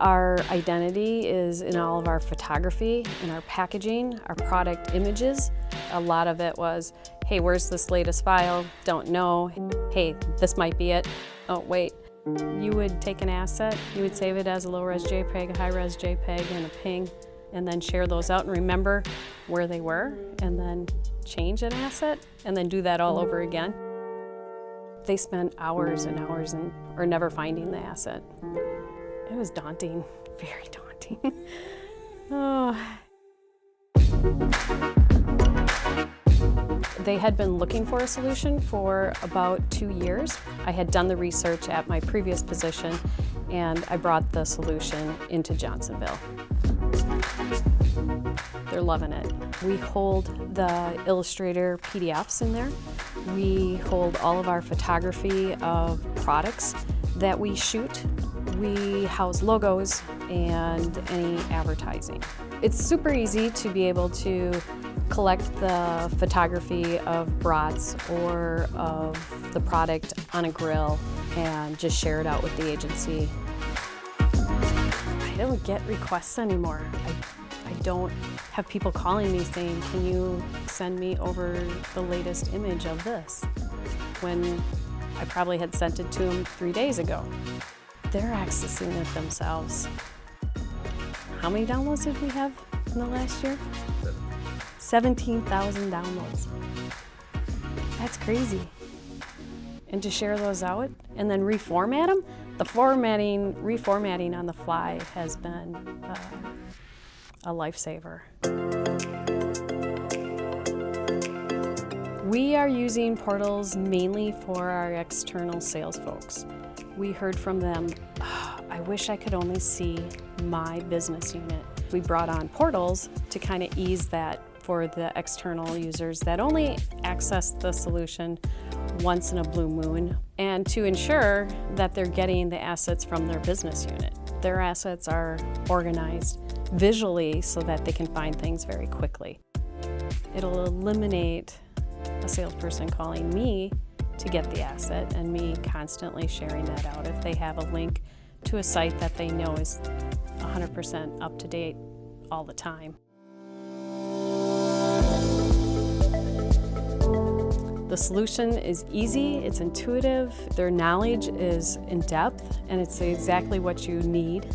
Our identity is in all of our photography, in our packaging, our product images. A lot of it was, hey, where's this latest file? Don't know. Hey, this might be it. Oh, wait. You would take an asset, you would save it as a low-res JPEG, a high-res JPEG, and a PNG, and then share those out and remember where they were, and then change an asset, and then do that all over again. They spent hours and hours or never finding the asset. It was daunting, very daunting. Oh. They had been looking for a solution for about 2 years. I had done the research at my previous position, and I brought the solution into Johnsonville. They're loving it. We hold the Illustrator PDFs in there. We hold all of our photography of products that we shoot. We house logos and any advertising. It's super easy to be able to collect the photography of brats or of the product on a grill and just share it out with the agency. I don't get requests anymore. I don't have people calling me saying, can you send me over the latest image of this? When I probably had sent it to them 3 days ago. They're accessing it themselves. How many downloads did we have in the last year? 17,000 downloads. That's crazy. And to share those out and then reformat them, the reformatting on the fly has been a lifesaver. We are using portals mainly for our external sales folks. We heard from them, oh, I wish I could only see my business unit. We brought on portals to kind of ease that for the external users that only access the solution once in a blue moon, and to ensure that they're getting the assets from their business unit. Their assets are organized visually so that they can find things very quickly. It'll eliminate a salesperson calling me to get the asset and me constantly sharing that out if they have a link to a site that they know is 100% up to date all the time. The solution is easy, it's intuitive, their knowledge is in depth, and it's exactly what you need.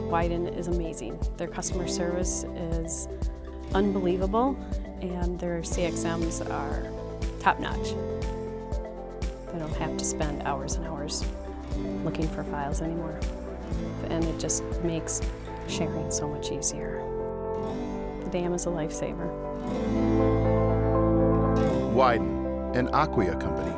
Wyden is amazing. Their customer service is unbelievable, and their CXMs are top-notch. They don't have to spend hours and hours looking for files anymore, and it just makes sharing so much easier. The DAM is a lifesaver. Wyden, an Acquia company.